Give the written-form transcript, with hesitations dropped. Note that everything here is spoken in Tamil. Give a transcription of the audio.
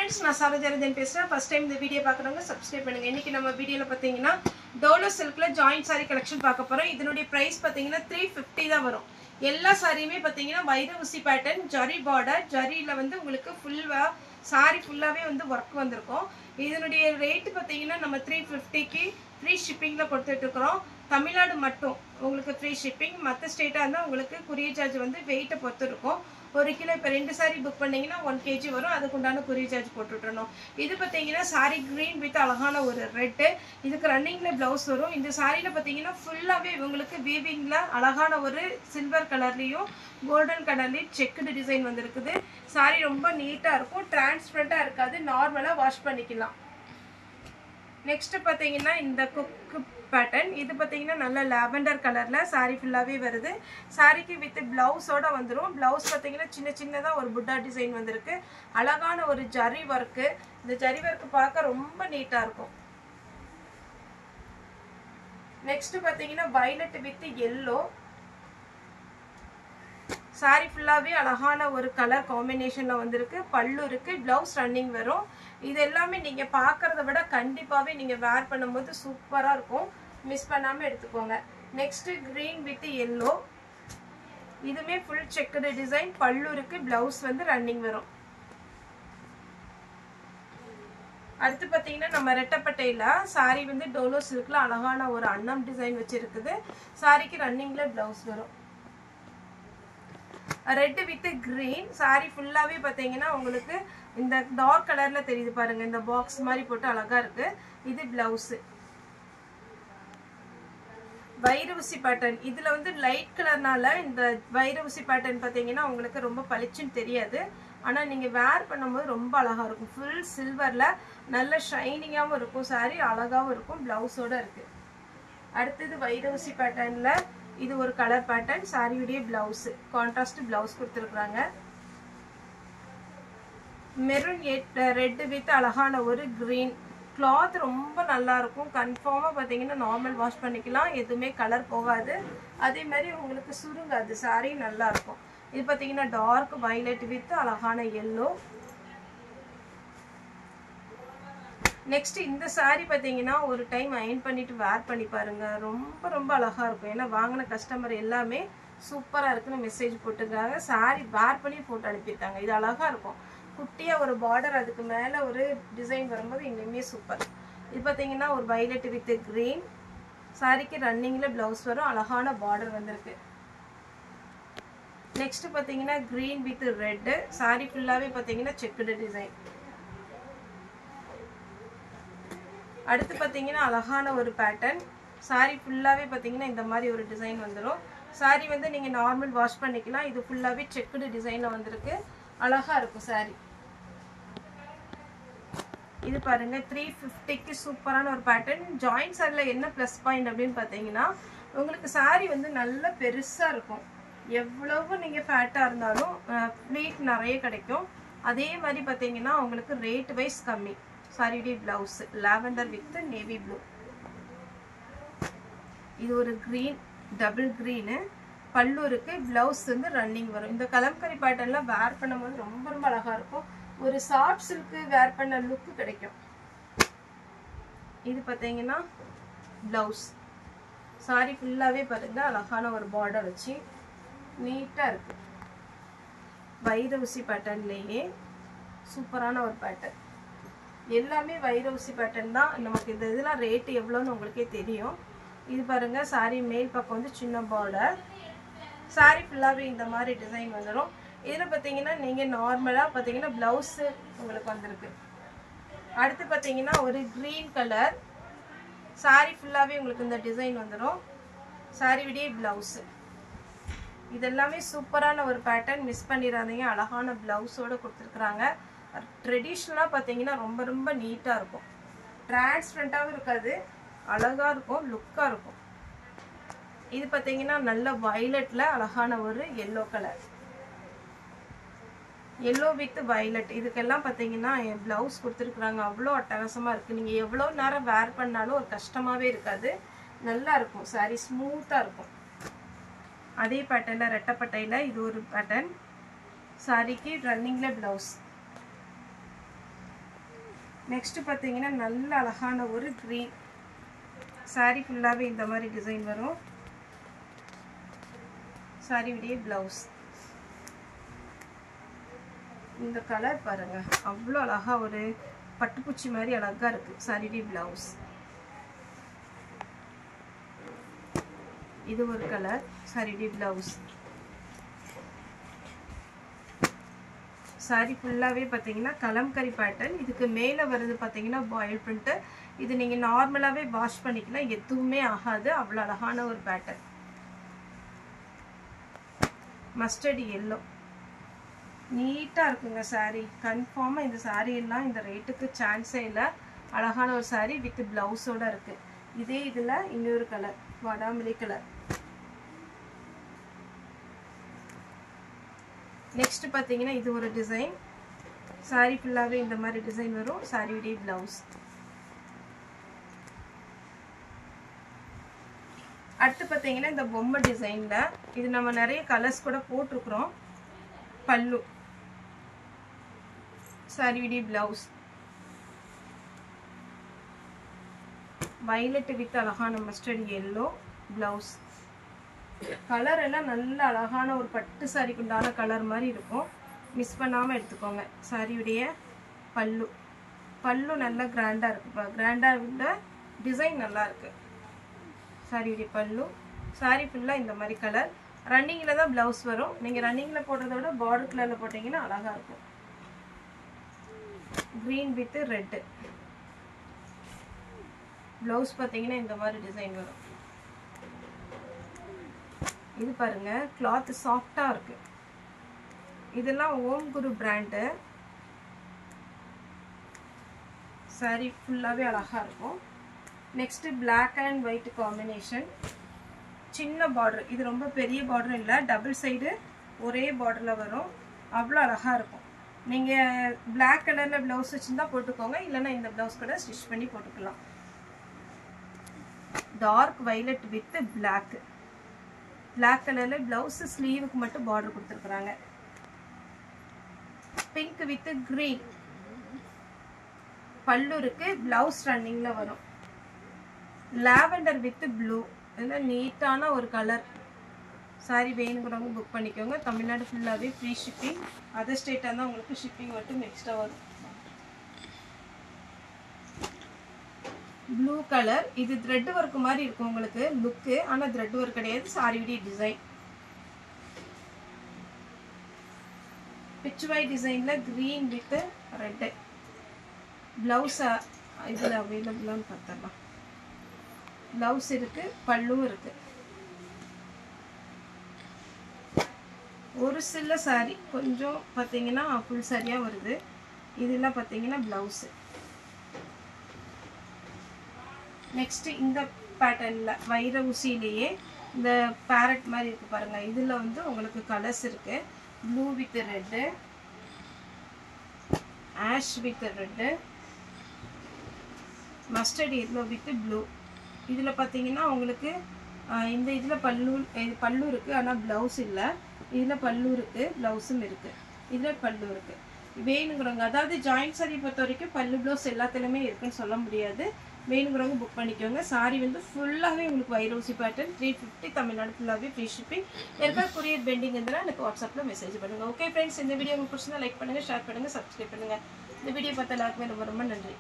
friends, நான் சாரஜரதன் பேசுறேன். ஃபர்ஸ்ட் டைம் இந்த வீடியோ பார்க்குறவங்க சப்ஸ்கிரைப் பண்ணுங்க. இன்னைக்கு நம்ம வீடியோல பாத்தீங்கன்னா டோலோ சில்க்ல ஜாயிண்ட் saree கலெக்ஷன் பார்க்க போறோம். இதனுடைய பிரைஸ் பாத்தீங்கன்னா 350 தான் வரும். எல்லா சாரியுமே பாத்தீங்கன்னா வைர ஊசி பேட்டர்ன், ஜரி பார்டர், ஜரியில வந்து உங்களுக்கு ஃபுல்லா saree ஃபுல்லாவே வந்து வர்க் வந்திருக்கும். இதனுடைய ரேட் பாத்தீங்கன்னா நம்ம 350க்கு ஃப்ரீ ஷிப்பிங்ல கொடுத்துட்டு இருக்கோம். தமிழ்நாடு மட்டும் உங்களுக்கு ஃப்ரீ ஷிப்பிங். மற்ற ஸ்டேட்டா இருந்தா உங்களுக்கு courier சார்ஜ் வந்து வெயிட்டை பொறுத்து இருக்கும். 1 கிலோ இப்போ 2 சாரி புக் பண்ணீங்கன்னா 1 kg வரும். அதுக்குண்டான courier சார்ஜ் போட்டுட்டணும். இது பார்த்தீங்கன்னா சாரி கிரீன் வித் அழகான ஒரு ரெட். இதுக்கு ரன்னிங்ல பிளவுஸ் வரும். இந்த சாரியில பார்த்தீங்கன்னா ஃபுல்லாவே உங்களுக்கு வீவிங்ல அழகான ஒரு சில்வர் கலர்லயும் கோல்டன் கலர்லயும் செக்குடு டிசைன் வந்திருக்குது. சாரி ரொம்ப நீட்டா இருக்கும், டிரான்ஸ்பரண்டா இருக்காது, நார்மலா வாஷ் பண்ணிக்கலாம். நெக்ஸ்ட் பாத்தீங்கன்னா இந்த குக்கு பேட்டர்ன். இது பாத்தீங்கன்னா நல்ல லாவெண்டர் கலர்ல சாரி ஃபுல்லாவே வருது. சாரிக்கு வித் பிளவுஸோட வந்துடும். பிளவுஸ் பாத்தீங்கன்னா சின்ன சின்னதா ஒரு புட்டா டிசைன் வந்திருக்கு. அழகான ஒரு ஜரி ஒர்க். இந்த ஜரி ஒர்க் பார்க்க ரொம்ப நீட்டா இருக்கும். நெக்ஸ்ட் பாத்தீங்கன்னா வயலட் வித் எல்லோ. சாரி ஃபுல்லாவே அழகான ஒரு கலர் காம்பினேஷன்ல வந்திருக்கு. பல்லு இருக்கு, பிளவுஸ் ரன்னிங் வரும். இது எல்லாமே நீங்க பார்க்கறத விட கண்டிப்பாவே நீங்க வேர் பண்ணும்போது சூப்பரா இருக்கும். மிஸ் பண்ணாம எடுத்துக்கோங்க. Next green with yellow. இதுமே ஃபுல் செக்குடு டிசைன், பல்லு இருக்கு, பிளவுஸ் வந்து ரன்னிங் வரும். அடுத்து பாத்தீங்கன்னா நம்ம ரெட்டப்பட்டையில சாரி வந்து டோலோ சில்க்ல அழகான ஒரு அன்னம் டிசைன் வச்சிருக்குது. சாரிக்கு ரன்னிங்ல பிளவுஸ் வரும். Red with green. சாரி ஃபுல்லாவே பாத்தீங்கன்னா உங்களுக்கு இந்த டார்க் கலர்ல தெரியுது பாருங்க. இந்த பாக்ஸ் மாதிரி போட்டு அழகா இருக்கு. இது பிளவுஸ். வைர ஊசி பேட்டர்ன். இதுல வந்து லைட் கலர்னால இந்த வைர ஊசி பேட்டர்ன் பாத்தீங்கன்னா உங்களுக்கு ரொம்ப பளிச்சுன்னு தெரியாது. ஆனா நீங்க வேர் பண்ணும்போது ரொம்ப அழகா இருக்கும். ஃபுல் சில்வர்ல நல்ல ஷைனிங்காவும் இருக்கும். சாரி அழகாவும் இருக்கும். பிளவுஸோட இருக்கு. அடுத்தது வைர ஊசி பேட்டர்ன்ல இது ஒரு கலர் பேட்டர்ன். சாரியுடைய பிளவுஸ் கான்ட்ராஸ்ட் பிளவுஸ் கொடுத்துருக்காங்க. மெரூன் ரெட் வித் அழகான ஒரு கிரீன். கிளாத் ரொம்ப நல்லா இருக்கும். கன்ஃபார்மா பாத்தீங்கன்னா நார்மல் வாஷ் பண்ணிக்கலாம், எதுவுமே கலர் போகாது. அதே மாதிரி உங்களுக்கு சுருங்காது. சாரி நல்லா இருக்கும். இது பாத்தீங்கன்னா டார்க் வயலட் வித் அழகான எல்லோ. நெக்ஸ்ட் இந்த சாரி பாத்தீங்கன்னா ஒரு டைம் அயன் பண்ணிட்டு வேர் பண்ணி பாருங்க. ரொம்ப ரொம்ப அழகா இருக்கும். ஏன்னா வாங்கின கஸ்டமர் எல்லாமே சூப்பரா இருக்குன்னு மெசேஜ் போட்டுருக்காங்க. சாரி வேர் பண்ணி போட்டு அனுப்பியிருக்காங்க. இது அழகா இருக்கும். குட்டியா ஒரு பார்டர், அதுக்கு மேல ஒரு டிசைன் வரும்போது இன்னுமே சூப்பர். இது பாத்தீங்கன்னா ஒரு வயலட் வித் கிரீன். சாரிக்கு ரன்னிங்ல பிளவுஸ் வரும். அழகான பார்டர் வந்திருக்கு. நெக்ஸ்ட் பாத்தீங்கன்னா கிரீன் வித் ரெட். சாரி ஃபுல்லாவே பாத்தீங்கன்னா செக்குடு டிசைன். அடுத்து பாத்தீங்கன்னா அழகான ஒரு பேட்டர்ன். சாரி ஃபுல்லாவே பாத்தீங்கன்னா இந்த மாதிரி ஒரு டிசைன் வந்துடும். சாரி வந்து நீங்க நார்மல் வாஷ் பண்ணிக்கலாம். இது ஃபுல்லாவே செக்குடு டிசைன்ல வந்திருக்கு. அழகா இருக்கும் சாரி. இது பாருங்க 350க்கு சூப்பரான ஒரு பேட்டர்ன். ஜாயிண்ட் சாரில என்ன பிளஸ் பாயிண்ட் அப்படின்னு பாத்தீங்கன்னா உங்களுக்கு சாரி வந்து நல்ல பெருசா இருக்கும். எவ்வளவு நீங்க ஃபேட்டா இருந்தாலும் ஃபிளீட் நிறைய கிடைக்கும். அதே மாதிரி பாத்தீங்கன்னா உங்களுக்கு ரேட் வைஸ் கம்மி. சாரியுடைய blouse lavender with navy blue. இது ஒரு கிரீன், டபுள் கிரீன். பல்லு இருக்கு, பிளவுஸ் வந்து ரன்னிங் வரும். இந்த கலம்கரி பேட்டர்ன்ல வேர் பண்ணும்போது ரொம்ப ரொம்ப அழகா இருக்கும். ஒரு சாஃப்ட் சில்க் வேர் பண்ண லுக் கிடைக்கும். இது பாத்தீங்கன்னா பிளவுஸ். சாரி ஃபுல்லாவே பாருங்க அழகான ஒரு பார்டர் வச்சு நீட்டா இருக்கு. வைர ஊசி பேட்டர்ன்லயே சூப்பரான ஒரு பேட்டர்ன். எல்லாமே வைர ஊசி பேட்டர்ன் தான். நமக்கு இந்த இதெல்லாம் ரேட் எவ்வளோன்னு உங்களுக்கே தெரியும். இது பாருங்க சாரி மேல் பக்கம் வந்து சின்ன பார்டர். சாரி ஃபுல்லாவே இந்த மாதிரி டிசைன் வந்துடும். இதில் பார்த்தீங்கன்னா நீங்கள் நார்மலாக பார்த்தீங்கன்னா பிளவுஸ் உங்களுக்கு வந்திருக்கு. அடுத்து பார்த்தீங்கன்னா ஒரு கிரீன் கலர். சாரி ஃபுல்லாவே உங்களுக்கு இந்த டிசைன் வந்துடும். சாரி விடைய பிளவுஸ். இதெல்லாமே சூப்பரான ஒரு பேட்டர்ன். மிஸ் பண்ணிடாதீங்க. அழகான பிளவுஸோட கொடுத்துருக்குறாங்க. ட்ரெடிஷ்னலாக பார்த்தீங்கன்னா ரொம்ப ரொம்ப நீட்டாக இருக்கும். டிரான்ஸ்பரண்டாகவும் இருக்காது, அழகாக இருக்கும், லுக்காக இருக்கும். இது பார்த்தீங்கன்னா நல்ல வயலட்டில் அழகான ஒரு yellow colour. Yellow with violet. இதுக்கெல்லாம் பார்த்தீங்கன்னா பிளவுஸ் கொடுத்துருக்குறாங்க. அவ்வளோ அட்டகாசமாக இருக்குது. நீங்கள் எவ்வளோ நேரம் வேர் பண்ணாலும் ஒரு கஷ்டமாகவே இருக்காது. நல்லா இருக்கும். சாரி ஸ்மூத்தாக இருக்கும். அதே பேட்டர்னில் ரெட்டப்பட்டையில் இது ஒரு பேட்டர்ன். சாரிக்கு ரன்னிங்கில் பிளவுஸ். நெக்ஸ்ட் பார்த்தீங்கன்னா நல்ல அழகான ஒரு க்ரீன் saree ஃபுல்லாகவே இந்த மாதிரி டிசைன் வரும். saree உடைய ப்ளவுஸ் இந்த கலர் பாருங்க, அவ்வளோ அழகா ஒரு பட்டுப்பூச்சி மாதிரி அழகா இருக்கு. saree உடைய ப்ளவுஸ் இது ஒரு கலர். saree உடைய ப்ளவுஸ் saree ஃபுல்லாகவே பார்த்தீங்கன்னா கலம்கரி பேட்டர்ன். இதுக்கு மேலே வருது பார்த்தீங்கன்னா பாயில் பிரிண்ட்டு. இது நீங்கள் நார்மலாகவே வாஷ் பண்ணிக்கலாம், எதுவுமே ஆகாது. அவ்வளோ அழகான ஒரு பேட்டர்ன். மஸ்டர்ட் எல்லோ நீட்டாக இருக்குங்க saree. கன்ஃபார்மாக இந்த saree எல்லாம் இந்த ரேட்டுக்கு சான்ஸே இல்லை. அழகான ஒரு saree வித் ப்ளவுஸோடு இருக்குது. இதே இதில் இன்னொரு கலர் வாடாமல்லி கலர். நெக்ஸ்ட் பார்த்தீங்கன்னா இது ஒரு டிசைன். saree ஃபுல்லாகவே இந்த மாதிரி டிசைன் வரும். saree உடைய ப்ளவுஸ். அடுத்து பார்த்தீங்கன்னா இந்த பொம்மை டிசைனில் இது நம்ம நிறைய கலர்ஸ் கூட போட்டிருக்கிறோம். பல்லு saree உடைய ப்ளவுஸ் வயலட் வித் அழகான மஸ்டர்ட் எல்லோ ப்ளவுஸ். கலர் எல்லாம் நல்ல அழகான ஒரு பட்டு சாரிக்கு உண்டான கலர் மாதிரி இருக்கும். மிஸ் பண்ணாமல் எடுத்துக்கோங்க. சாரியுடைய பல்லு பல்லு நல்லா கிராண்டாக இருக்குப்பா. கிராண்டாக உள்ள டிசைன் நல்லா இருக்கு. சாரியுடைய பல்லு. சாரி ஃபுல்லாக இந்த மாதிரி கலர். ரன்னிங்கில் தான் ப்ளவுஸ் வரும். நீங்கள் ரன்னிங்கில் போடுறத விட பார்டர் கலரில் போட்டிங்கன்னா அழகாக இருக்கும். Green with red. ப்ளவுஸ் பார்த்தீங்கன்னா இந்த மாதிரி டிசைன் வரும். இது பாருங்க, கிளாத் சாஃப்டா இருக்கு. இதெல்லாம் ஓம் குரு பிராண்டு. saree ஃபுல்லாவே அழகா இருக்கும். Next Black and white combination. சின்ன பார்டர். இது ரொம்ப பெரிய பார்டர் இல்ல, டபுள் சைடு ஒரே பார்டர்ல வரும். அவ்வளோ அழகா இருக்கும். நீங்க Black கலர்ல ப்ளவுஸ் வச்சிருந்தா போட்டுக்கோங்க, இல்லனா இந்த ப்ளவுஸ் கூட ஸ்டிச் பண்ணி போட்டுக்கலாம். Dark violet with Black. Black கலர்ல ப்ளவுஸ் ஸ்லீவுக்கு மட்டும் பார்டர் கொடுத்துருக்காங்க. பிங்க் வித் கிரீன் பல்லு இருக்கு. ப்ளவுஸ் ரன்னிங்ல வரும். Lavender with blue. இதெல்லாம் நீட்டான ஒரு கலர். சாரி வேணுங்கிறவங்க புக் பண்ணிக்கோங்க. தமிழ்நாடு ஃபுல்லாகவே ஃப்ரீ ஷிப்பிங். அதர் ஸ்டேட்டாக இருந்தால் உங்களுக்கு ஷிப்பிங் மட்டும் எக்ஸ்ட்ரா வரும். Blue colour. இது த்ரெட் ஒர்க் மாதிரி இருக்கும் உங்களுக்கு லுக்கு. ஆனால் த்ரெட் ஒர்க் கிடையாது. சாரியுடைய டிசைன் பிச் ஒயிட் டிசைனில் க்ரீன் வித் ரெட்டு. ப்ளவுஸ் இதில் அவைலபிளான்னு பார்த்துடலாம். ப்ளவுஸ் இருக்கு, பல்லும் இருக்கு. ஒரு சில சாரி கொஞ்சம் பார்த்தீங்கன்னா ஃபுல் சாரியாக வருது. இதெல்லாம் பார்த்தீங்கன்னா ப்ளவுஸு. நெக்ஸ்ட் இந்த பேட்டர்ன்ல வைர ஊசியிலேயே இந்த பேரட் மாதிரி இருக்கு பாருங்க. இதுல வந்து உங்களுக்கு கலர்ஸ் இருக்கு. Blue with red, ash with red, mustard yellow with blue. இதுல பாத்தீங்கன்னா உங்களுக்கு இந்த இதுல பல்லு இருக்கு, ஆனா பிளவுஸ் இல்ல. இதுல பல்லு இருக்கு, பிளவுஸும் இருக்கு. இதுல பல்லு இருக்கு. வேணுங்கிறவங்க, அதாவது ஜாயிண்ட் சாரி பொறுத்த வரைக்கும் பல்லு ப்ளவுஸ் எல்லாத்துலயுமே இருக்குன்னு சொல்ல முடியாது. வேணுங்கிறவங்க புக் பண்ணிக்கோங்க. சாரி வந்து ஃபுல்லாகவே உங்களுக்கு வைரோசி பேட்டர்ன். 350 தமிழ்நாடு ஃபுல்லாகவே ஃப்ரீ ஷிப்பிங். யாருக்காவது கொரியர் பெண்டிங் இருந்தால் எனக்கு வாட்ஸ்அப்பில் மெசேஜ் பண்ணுங்கள். ஓகே ஃப்ரெண்ட்ஸ், இந்த வீடியோ உங்களுக்கு பிடிச்சிருந்தா லைக் பண்ணுங்கள், ஷேர் பண்ணுங்கள், சப்ஸ்கிரைப் பண்ணுங்கள். இந்த வீடியோ பார்த்த எல்லாருக்குமே ரொம்ப ரொம்ப நன்றி.